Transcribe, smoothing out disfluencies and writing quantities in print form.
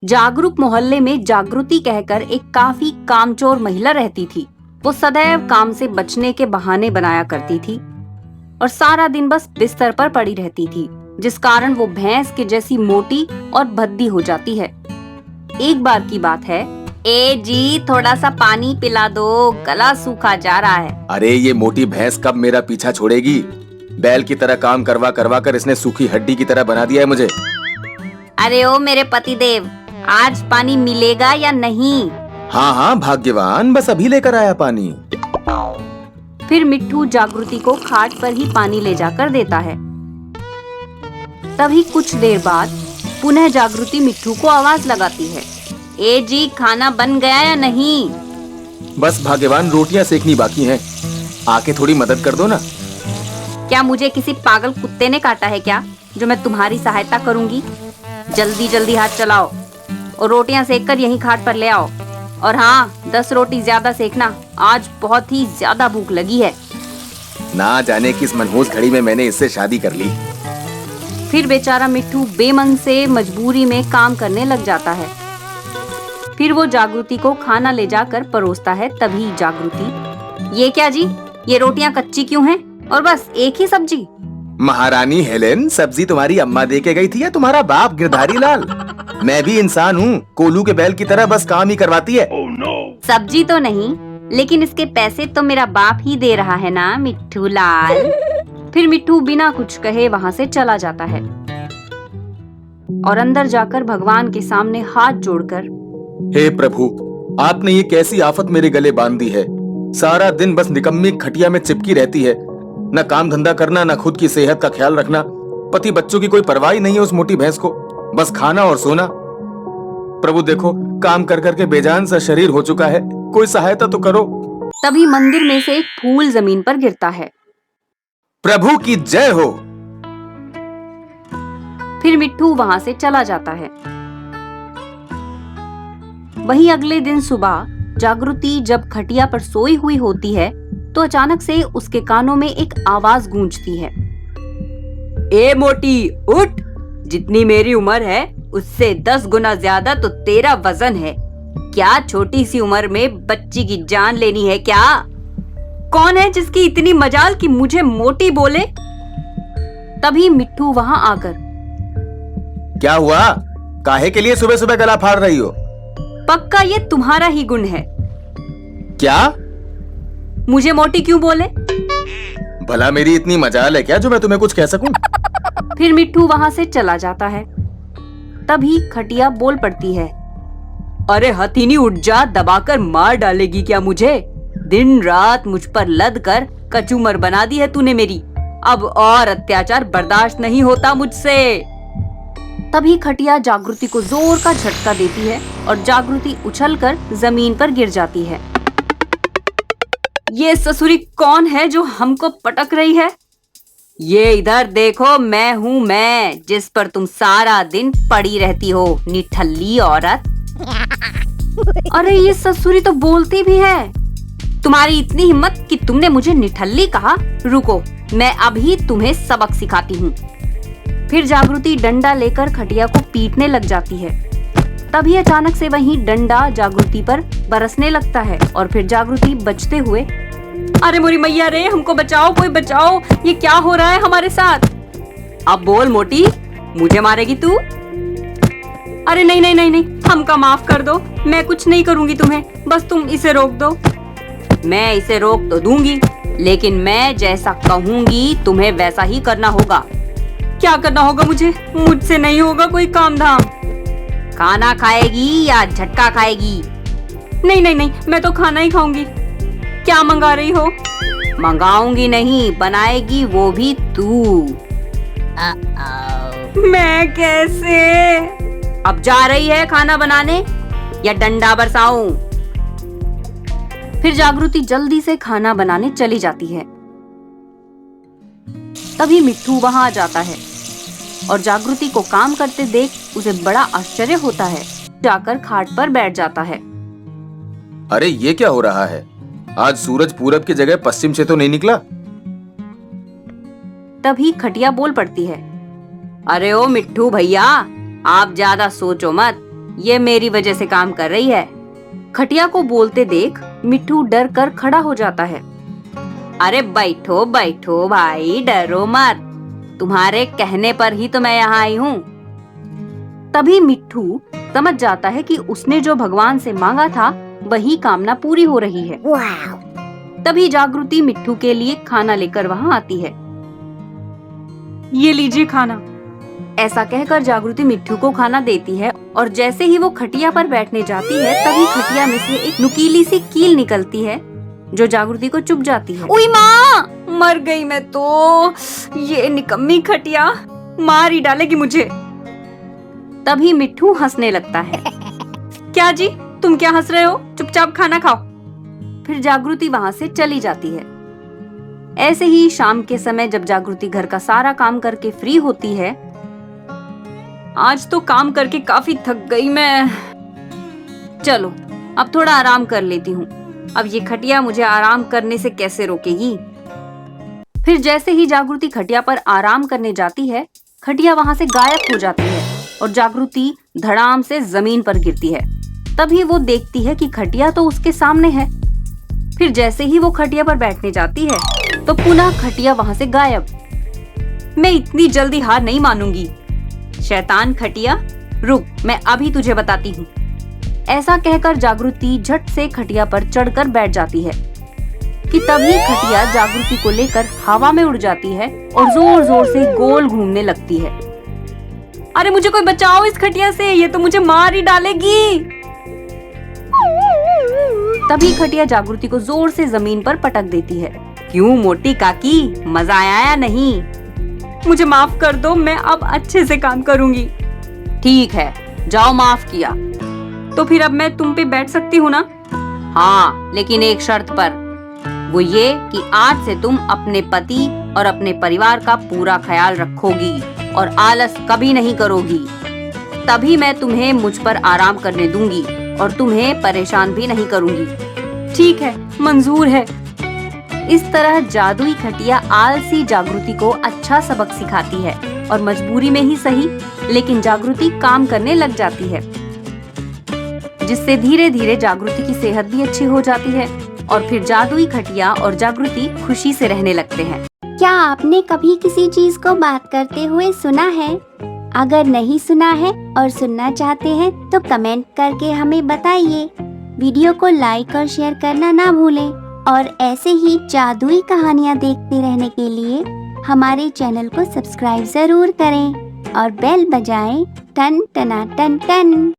जागरूक मोहल्ले में जागृति कहकर एक काफी कामचोर महिला रहती थी। वो सदैव काम से बचने के बहाने बनाया करती थी और सारा दिन बस बिस्तर पर पड़ी रहती थी, जिस कारण वो भैंस के जैसी मोटी और भद्दी हो जाती है। एक बार की बात है, ए जी थोड़ा सा पानी पिला दो, गला सूखा जा रहा है। अरे ये मोटी भैंस कब मेरा पीछा छोड़ेगी? बैल की तरह काम करवा करवा कर इसने सूखी हड्डी की तरह बना दिया है मुझे। अरे ओ मेरे पतिदेव, आज पानी मिलेगा या नहीं? हाँ हाँ भाग्यवान, बस अभी लेकर आया पानी। फिर मिट्ठू जागृति को खाट पर ही पानी ले जाकर देता है। तभी कुछ देर बाद पुनः जागृति मिट्ठू को आवाज लगाती है, ए जी खाना बन गया या नहीं? बस भाग्यवान, रोटियां सेकनी बाकी हैं, आके थोड़ी मदद कर दो ना। क्या मुझे किसी पागल कुत्ते ने काटा है क्या, जो मैं तुम्हारी सहायता करूंगी? जल्दी जल्दी हाथ चलाओ और रोटियां सेक कर यहीं खाट पर ले आओ। और हाँ, 10 रोटी ज्यादा सेकना, आज बहुत ही ज्यादा भूख लगी है। ना जाने किस मनहूस घड़ी में मैंने इससे शादी कर ली। फिर बेचारा मिट्ठू बेमन से मजबूरी में काम करने लग जाता है। फिर वो जागृति को खाना ले जाकर परोसता है। तभी जागृति, ये क्या जी, ये रोटियां कच्ची क्यों हैं? और बस एक ही सब्जी? महारानी हेलेन, सब्जी तुम्हारी अम्मा दे के गई थी या तुम्हारा बाप गिरधारी लाल? मैं भी इंसान हूँ, कोलू के बैल की तरह बस काम ही करवाती है। सब्जी तो नहीं, लेकिन इसके पैसे तो मेरा बाप ही दे रहा है ना मिट्ठू लाल। फिर मिट्ठू बिना कुछ कहे वहाँ से चला जाता है और अंदर जाकर भगवान के सामने हाथ जोड़कर, हे प्रभु, आपने ये कैसी आफत मेरे गले बांध दी है। सारा दिन बस निकम्मी खटिया में चिपकी रहती है, न काम धंधा करना, न खुद की सेहत का ख्याल रखना। पति बच्चों की कोई परवाह ही नहीं है उस मोटी भैंस को, बस खाना और सोना। प्रभु देखो, काम कर करके बेजान सा शरीर हो चुका है, कोई सहायता तो करो। तभी मंदिर में से एक फूल जमीन पर गिरता है। प्रभु की जय हो। फिर मिट्ठू वहां से चला जाता है। वहीं अगले दिन सुबह जागृति जब खटिया पर सोई हुई होती है तो अचानक से उसके कानों में एक आवाज गूंजती है, ए मोटी उठ, जितनी मेरी उम्र है उससे 10 गुना ज्यादा तो तेरा वजन है। क्या छोटी सी उम्र में बच्ची की जान लेनी है क्या? कौन है जिसकी इतनी मजाल कि मुझे मोटी बोले? तभी मिट्ठू वहां आकर, क्या हुआ? काहे के लिए सुबह सुबह गला फाड़ रही हो? पक्का ये तुम्हारा ही गुण है। क्या? मुझे मोटी क्यों बोले? भला मेरी इतनी मजाल है क्या जो मैं तुम्हें कुछ कह सकूं? फिर मिट्ठू वहां से चला जाता है। तभी खटिया बोल पड़ती है, अरे हथीनी उठ जा, दबाकर मार डालेगी क्या मुझे? दिन रात मुझ पर लद कर कचूमर बना दी है तूने मेरी, अब और अत्याचार बर्दाश्त नहीं होता मुझसे। तभी खटिया जागृति को जोर का झटका देती है और जागृति उछलकर जमीन पर गिर जाती है। ये ससुरी कौन है जो हमको पटक रही है? ये इधर देखो, मैं हूँ मैं, जिस पर तुम सारा दिन पड़ी रहती हो, निठल्ली औरत। अरे ये ससुरी तो बोलती भी है। तुम्हारी इतनी हिम्मत कि तुमने मुझे निठल्ली कहा? रुको, मैं अभी तुम्हें सबक सिखाती हूँ। फिर जागृति डंडा लेकर खटिया को पीटने लग जाती है। तभी अचानक से वही डंडा जागृति पर बरसने लगता है और फिर जागृति बचते हुए, अरे मोरी मैया रे, हमको बचाओ, कोई बचाओ, ये क्या हो रहा है हमारे साथ? अब बोल मोटी, मुझे मारेगी तू? अरे नहीं नहीं नहीं नहीं, हमका माफ कर दो, मैं कुछ नहीं करूंगी तुम्हें, बस तुम इसे रोक दो। मैं इसे रोक तो दूंगी, लेकिन मैं जैसा कहूंगी तुम्हें वैसा ही करना होगा। क्या करना होगा मुझे? मुझसे नहीं होगा कोई काम धाम। खाना खाएगी या झटका खाएगी? नहीं नहीं नहीं, मैं तो खाना ही खाऊंगी। क्या मंगा रही हो? मंगाऊंगी नहीं, बनाएगी वो भी तू। मैं कैसे? अब जा रही है खाना बनाने या डंडा बरसाऊं? फिर जागृति जल्दी से खाना बनाने चली जाती है। तभी मिट्ठू वहां आ जाता है और जागृति को काम करते देख उसे बड़ा आश्चर्य होता है। जाकर खाट पर बैठ जाता है। अरे ये क्या हो रहा है? आज सूरज पूरब की जगह पश्चिम से तो नहीं निकला? तभी खटिया बोल पड़ती है, अरे ओ मिट्ठू भैया, आप ज्यादा सोचो मत, ये मेरी वजह से काम कर रही है। खटिया को बोलते देख मिट्ठू डर कर खड़ा हो जाता है। अरे बैठो बैठो भाई, डरो मत, तुम्हारे कहने पर ही तो मैं यहाँ आई हूँ। तभी मिट्ठू समझ जाता है कि उसने जो भगवान से मांगा था वही कामना पूरी हो रही है। तभी जागृति मिट्ठू के लिए खाना लेकर वहाँ आती है। ये लीजिए खाना। ऐसा कहकर जागृति मिट्ठू को खाना देती है और जैसे ही वो खटिया पर बैठने जाती है तभी खटिया में से एक नुकीली सी कील निकलती है जो जागृति को चुभ जाती है। उई माँ, मर गई मैं तो, ये निकम्मी खटिया मार ही डालेगी मुझे। तभी मिट्ठू हंसने लगता है। क्या जी, तुम क्या हंस रहे हो? चुपचाप खाना खाओ। फिर जागृति वहाँ से चली जाती है। ऐसे ही शाम के समय जब जागृति घर का सारा काम करके फ्री होती है, आज तो काम करके काफी थक गई मैं, चलो अब थोड़ा आराम कर लेती हूँ। अब ये खटिया मुझे आराम करने से कैसे रोकेगी। फिर जैसे ही जागृति खटिया पर आराम करने जाती है, खटिया वहां से गायब हो जाती है और जागृति धड़ाम से जमीन पर गिरती है। तभी वो देखती है कि खटिया तो उसके सामने है। फिर जैसे ही वो खटिया पर बैठने जाती है तो पुनः खटिया वहां से गायब। मैं इतनी जल्दी हार नहीं मानूंगी। शैतान खटिया, रुक, मैं अभी तुझे बताती हूँ। ऐसा कहकर जागृति झट से खटिया पर चढ़कर बैठ जाती है कि तभी खटिया जागृति को लेकर हवा में उड़ जाती है और जोर जोर से गोल घूमने लगती है। अरे मुझे कोई बचाओ इस खटिया से, ये तो मुझे मार ही डालेगी। तभी खटिया जागृति को जोर से जमीन पर पटक देती है। क्यों मोटी काकी, मजा आया या नहीं? मुझे माफ कर दो, मैं अब अच्छे से काम करूंगी। ठीक है, जाओ, माफ किया। तो फिर अब मैं तुम पे बैठ सकती हूँ ना? हाँ, लेकिन एक शर्त पर, वो ये कि आज से तुम अपने पति और अपने परिवार का पूरा ख्याल रखोगी और आलस कभी नहीं करोगी। तभी मैं तुम्हें मुझ पर आराम करने दूंगी और तुम्हें परेशान भी नहीं करूंगी। ठीक है, मंजूर है। इस तरह जादुई खटिया आलसी जागृति को अच्छा सबक सिखाती है और मजबूरी में ही सही, लेकिन जागृति काम करने लग जाती है, जिससे धीरे धीरे जागृति की सेहत भी अच्छी हो जाती है और फिर जादुई खटिया और जागृति खुशी से रहने लगते हैं। क्या आपने कभी किसी चीज को बात करते हुए सुना है? अगर नहीं सुना है और सुनना चाहते हैं तो कमेंट करके हमें बताइए। वीडियो को लाइक और शेयर करना ना भूलें और ऐसे ही जादुई कहानियाँ देखते रहने के लिए हमारे चैनल को सब्सक्राइब जरूर करें और बेल बजाएं। टन टना टन टन।